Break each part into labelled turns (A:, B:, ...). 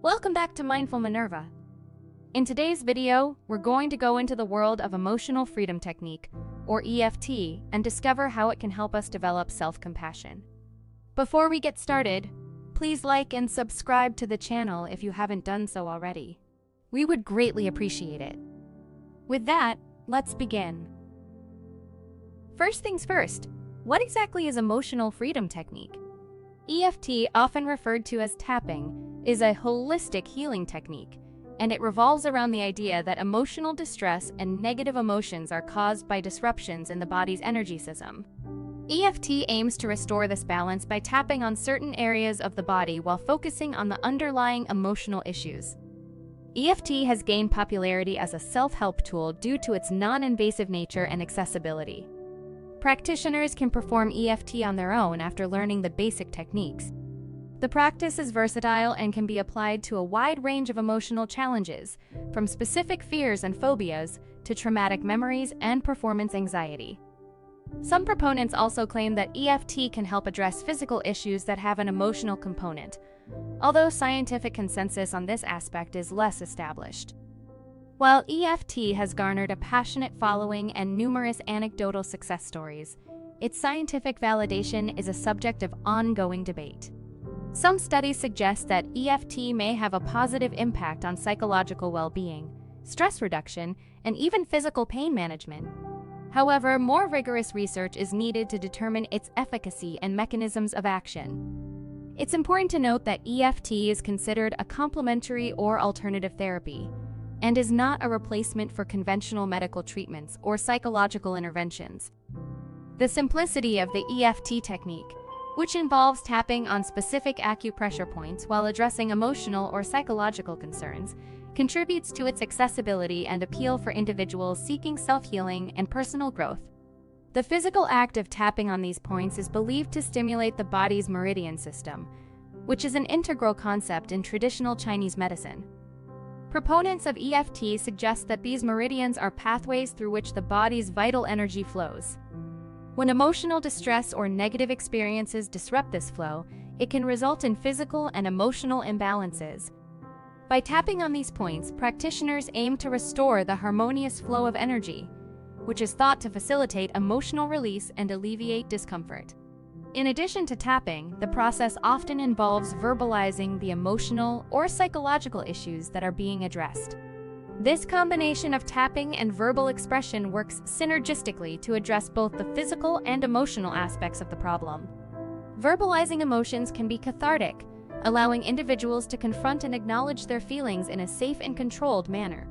A: Welcome back to Mindful Minerva. In today's video, we're going to go into the world of Emotional Freedom Technique, or EFT, and discover how it can help us develop self-compassion. Before we get started, please like and subscribe to the channel if you haven't done so already. We would greatly appreciate it. With that, let's begin. First things first, what exactly is Emotional Freedom Technique? EFT, often referred to as tapping, is a holistic healing technique, and it revolves around the idea that emotional distress and negative emotions are caused by disruptions in the body's energy system. EFT aims to restore this balance by tapping on certain areas of the body while focusing on the underlying emotional issues. EFT has gained popularity as a self-help tool due to its non-invasive nature and accessibility. Practitioners can perform EFT on their own after learning the basic techniques. The practice is versatile and can be applied to a wide range of emotional challenges, from specific fears and phobias to traumatic memories and performance anxiety. Some proponents also claim that EFT can help address physical issues that have an emotional component, although scientific consensus on this aspect is less established. While EFT has garnered a passionate following and numerous anecdotal success stories, its scientific validation is a subject of ongoing debate. Some studies suggest that EFT may have a positive impact on psychological well-being, stress reduction, and even physical pain management. However, more rigorous research is needed to determine its efficacy and mechanisms of action. It's important to note that EFT is considered a complementary or alternative therapy, and is not a replacement for conventional medical treatments or psychological interventions. The simplicity of the EFT technique, which involves tapping on specific acupressure points while addressing emotional or psychological concerns, contributes to its accessibility and appeal for individuals seeking self-healing and personal growth. The physical act of tapping on these points is believed to stimulate the body's meridian system, which is an integral concept in traditional Chinese medicine. Proponents of EFT suggest that these meridians are pathways through which the body's vital energy flows. When emotional distress or negative experiences disrupt this flow, it can result in physical and emotional imbalances. By tapping on these points, practitioners aim to restore the harmonious flow of energy, which is thought to facilitate emotional release and alleviate discomfort. In addition to tapping, the process often involves verbalizing the emotional or psychological issues that are being addressed. This combination of tapping and verbal expression works synergistically to address both the physical and emotional aspects of the problem. Verbalizing emotions can be cathartic, allowing individuals to confront and acknowledge their feelings in a safe and controlled manner.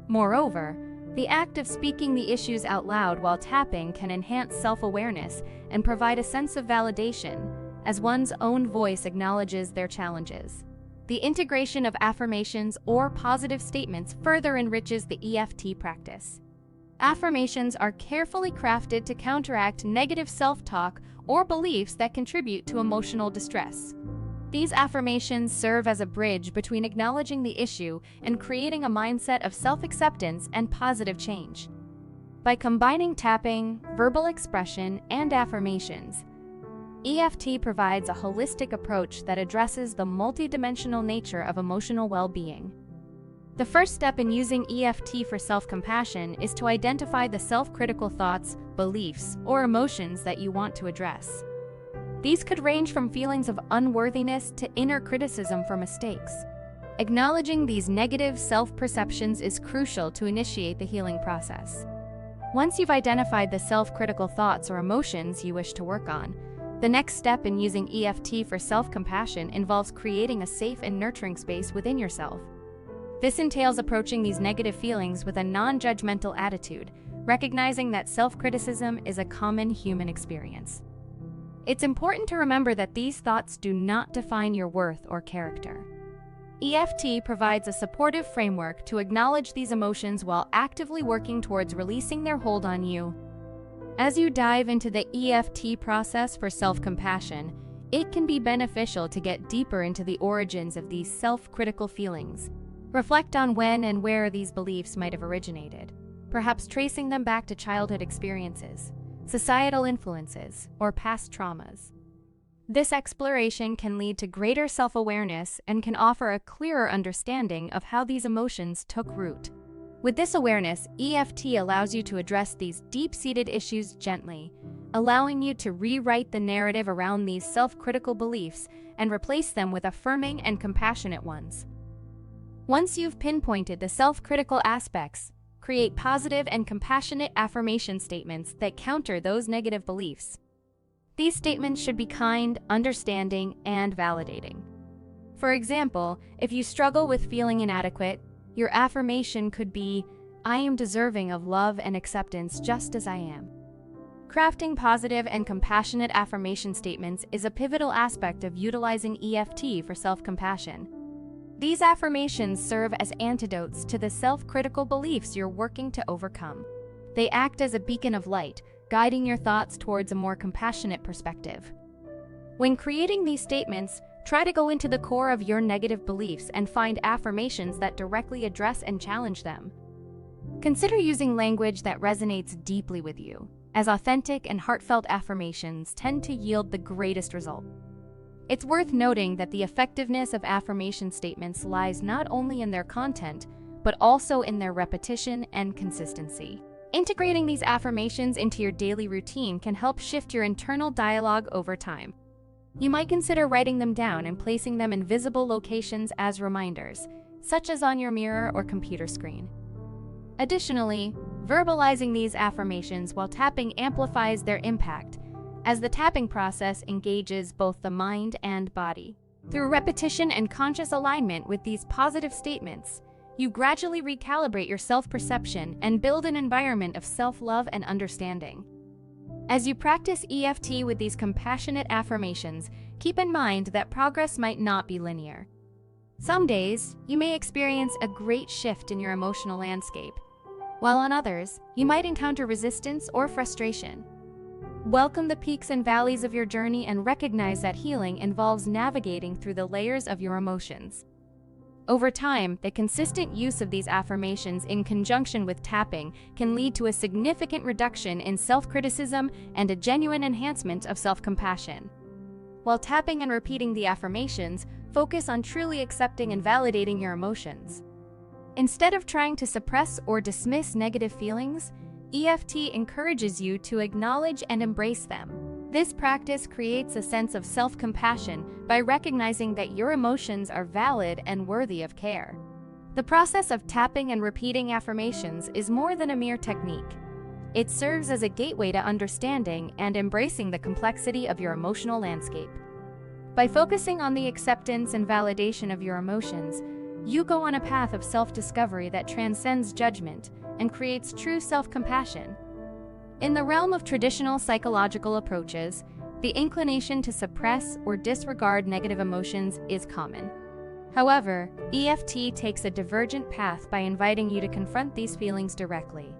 A: Moreover, the act of speaking the issues out loud while tapping can enhance self-awareness and provide a sense of validation, as one's own voice acknowledges their challenges. The integration of affirmations or positive statements further enriches the EFT practice. Affirmations are carefully crafted to counteract negative self-talk or beliefs that contribute to emotional distress. These affirmations serve as a bridge between acknowledging the issue and creating a mindset of self-acceptance and positive change. By combining tapping, verbal expression, and affirmations, EFT provides a holistic approach that addresses the multidimensional nature of emotional well-being. The first step in using EFT for self-compassion is to identify the self-critical thoughts, beliefs, or emotions that you want to address. These could range from feelings of unworthiness to inner criticism for mistakes. Acknowledging these negative self-perceptions is crucial to initiate the healing process. Once you've identified the self-critical thoughts or emotions you wish to work on, the next step in using EFT for self-compassion involves creating a safe and nurturing space within yourself. This entails approaching these negative feelings with a non-judgmental attitude, recognizing that self-criticism is a common human experience. It's important to remember that these thoughts do not define your worth or character. EFT provides a supportive framework to acknowledge these emotions while actively working towards releasing their hold on you. As you dive into the EFT process for self-compassion, it can be beneficial to get deeper into the origins of these self-critical feelings. Reflect on when and where these beliefs might have originated, perhaps tracing them back to childhood experiences, societal influences, or past traumas. This exploration can lead to greater self-awareness and can offer a clearer understanding of how these emotions took root. With this awareness, EFT allows you to address these deep-seated issues gently, allowing you to rewrite the narrative around these self-critical beliefs and replace them with affirming and compassionate ones. Once you've pinpointed the self-critical aspects, create positive and compassionate affirmation statements that counter those negative beliefs. These statements should be kind, understanding, and validating. For example, if you struggle with feeling inadequate, your affirmation could be, "I am deserving of love and acceptance just as I am." Crafting positive and compassionate affirmation statements is a pivotal aspect of utilizing EFT for self-compassion. These affirmations serve as antidotes to the self-critical beliefs you're working to overcome. They act as a beacon of light, guiding your thoughts towards a more compassionate perspective. When creating these statements, try to go into the core of your negative beliefs and find affirmations that directly address and challenge them. Consider using language that resonates deeply with you, as authentic and heartfelt affirmations tend to yield the greatest result. It's worth noting that the effectiveness of affirmation statements lies not only in their content, but also in their repetition and consistency. Integrating these affirmations into your daily routine can help shift your internal dialogue over time. You might consider writing them down and placing them in visible locations as reminders, such as on your mirror or computer screen. Additionally, verbalizing these affirmations while tapping amplifies their impact, as the tapping process engages both the mind and body. Through repetition and conscious alignment with these positive statements, you gradually recalibrate your self-perception and build an environment of self-love and understanding. As you practice EFT with these compassionate affirmations, keep in mind that progress might not be linear. Some days, you may experience a great shift in your emotional landscape, while on others, you might encounter resistance or frustration. Welcome the peaks and valleys of your journey and recognize that healing involves navigating through the layers of your emotions. Over time, the consistent use of these affirmations in conjunction with tapping can lead to a significant reduction in self-criticism and a genuine enhancement of self-compassion. While tapping and repeating the affirmations, focus on truly accepting and validating your emotions. Instead of trying to suppress or dismiss negative feelings, EFT encourages you to acknowledge and embrace them. This practice creates a sense of self-compassion by recognizing that your emotions are valid and worthy of care. The process of tapping and repeating affirmations is more than a mere technique. It serves as a gateway to understanding and embracing the complexity of your emotional landscape. By focusing on the acceptance and validation of your emotions, you go on a path of self-discovery that transcends judgment and creates true self-compassion. In the realm of traditional psychological approaches, the inclination to suppress or disregard negative emotions is common. However, EFT takes a divergent path by inviting you to confront these feelings directly,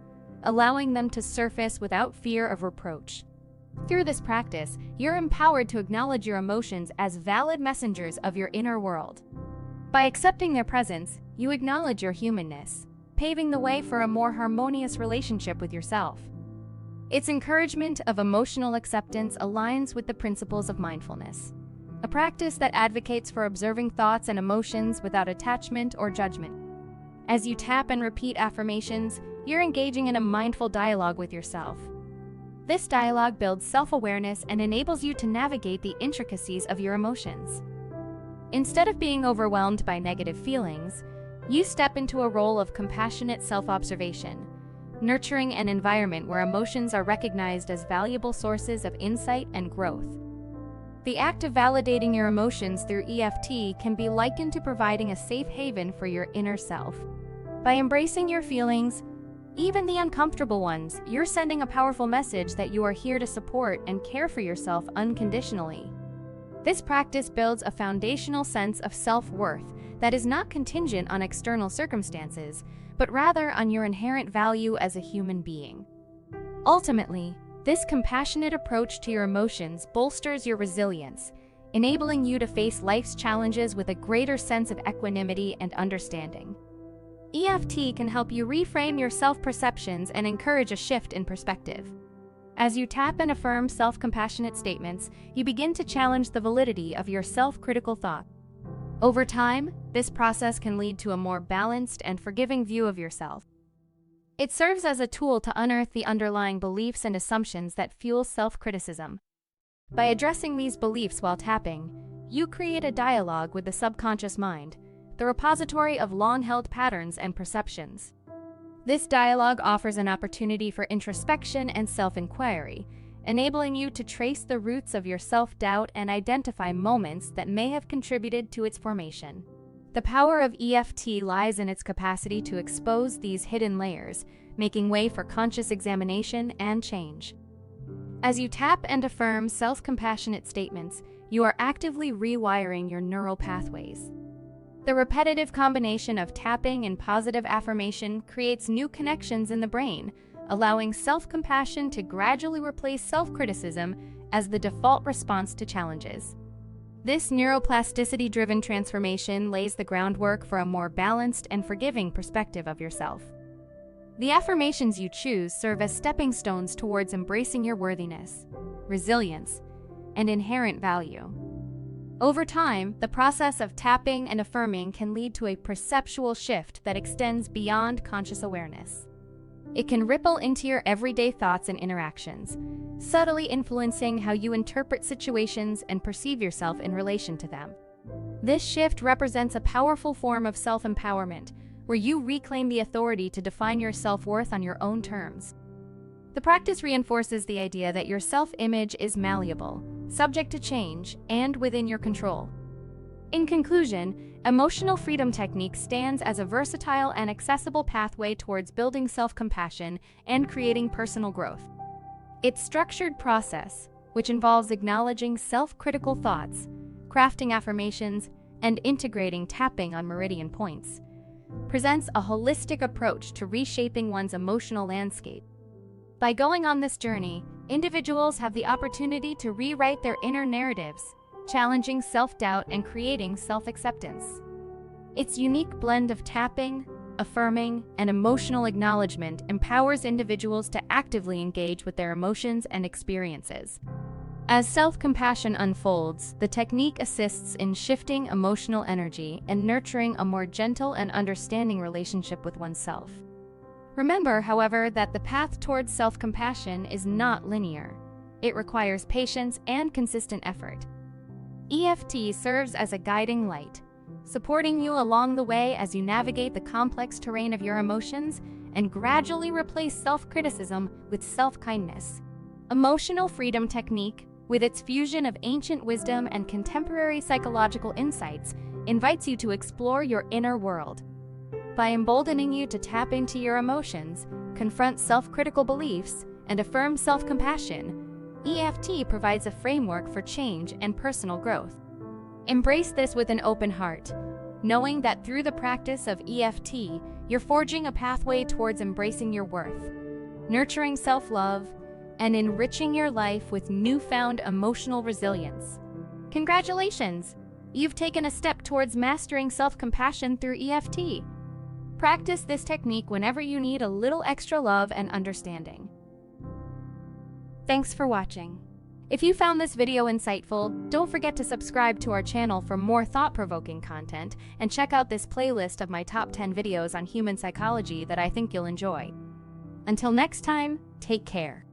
A: allowing them to surface without fear of reproach. Through this practice, you're empowered to acknowledge your emotions as valid messengers of your inner world. By accepting their presence, you acknowledge your humanness, paving the way for a more harmonious relationship with yourself. Its encouragement of emotional acceptance aligns with the principles of mindfulness, a practice that advocates for observing thoughts and emotions without attachment or judgment. As you tap and repeat affirmations, you're engaging in a mindful dialogue with yourself. This dialogue builds self-awareness and enables you to navigate the intricacies of your emotions. Instead of being overwhelmed by negative feelings, you step into a role of compassionate self-observation, nurturing an environment where emotions are recognized as valuable sources of insight and growth. The act of validating your emotions through EFT can be likened to providing a safe haven for your inner self. By embracing your feelings, even the uncomfortable ones, you're sending a powerful message that you are here to support and care for yourself unconditionally. This practice builds a foundational sense of self-worth that is not contingent on external circumstances, but rather on your inherent value as a human being. Ultimately, this compassionate approach to your emotions bolsters your resilience, enabling you to face life's challenges with a greater sense of equanimity and understanding. EFT can help you reframe your self-perceptions and encourage a shift in perspective. As you tap and affirm self-compassionate statements, you begin to challenge the validity of your self-critical thought. Over time, this process can lead to a more balanced and forgiving view of yourself. It serves as a tool to unearth the underlying beliefs and assumptions that fuel self-criticism. By addressing these beliefs while tapping, you create a dialogue with the subconscious mind, the repository of long-held patterns and perceptions. This dialogue offers an opportunity for introspection and self-inquiry, enabling you to trace the roots of your self-doubt and identify moments that may have contributed to its formation. The power of EFT lies in its capacity to expose these hidden layers, making way for conscious examination and change. As you tap and affirm self-compassionate statements, you are actively rewiring your neural pathways. The repetitive combination of tapping and positive affirmation creates new connections in the brain, allowing self-compassion to gradually replace self-criticism as the default response to challenges. This neuroplasticity-driven transformation lays the groundwork for a more balanced and forgiving perspective of yourself. The affirmations you choose serve as stepping stones towards embracing your worthiness, resilience, and inherent value. Over time, the process of tapping and affirming can lead to a perceptual shift that extends beyond conscious awareness. It can ripple into your everyday thoughts and interactions, subtly influencing how you interpret situations and perceive yourself in relation to them. This shift represents a powerful form of self-empowerment, where you reclaim the authority to define your self-worth on your own terms. The practice reinforces the idea that your self-image is malleable, subject to change, and within your control. In conclusion, emotional freedom technique stands as a versatile and accessible pathway towards building self-compassion and creating personal growth. Its structured process, which involves acknowledging self-critical thoughts, crafting affirmations, and integrating tapping on meridian points, presents a holistic approach to reshaping one's emotional landscape. By going on this journey, individuals have the opportunity to rewrite their inner narratives, challenging self-doubt and creating self-acceptance. Its unique blend of tapping, affirming, and emotional acknowledgement empowers individuals to actively engage with their emotions and experiences. As self-compassion unfolds, the technique assists in shifting emotional energy and nurturing a more gentle and understanding relationship with oneself. Remember, however, that the path towards self-compassion is not linear. It requires patience and consistent effort. EFT serves as a guiding light, supporting you along the way as you navigate the complex terrain of your emotions and gradually replace self-criticism with self-kindness. Emotional freedom technique, with its fusion of ancient wisdom and contemporary psychological insights, invites you to explore your inner world. By emboldening you to tap into your emotions, confront self-critical beliefs, and affirm self-compassion, EFT provides a framework for change and personal growth. Embrace this with an open heart, knowing that through the practice of EFT, you're forging a pathway towards embracing your worth, nurturing self-love, and enriching your life with newfound emotional resilience. Congratulations! You've taken a step towards mastering self-compassion through EFT. Practice this technique whenever you need a little extra love and understanding. Thanks for watching. If you found this video insightful, don't forget to subscribe to our channel for more thought-provoking content and check out this playlist of my top 10 videos on human psychology that I think you'll enjoy. Until next time, take care.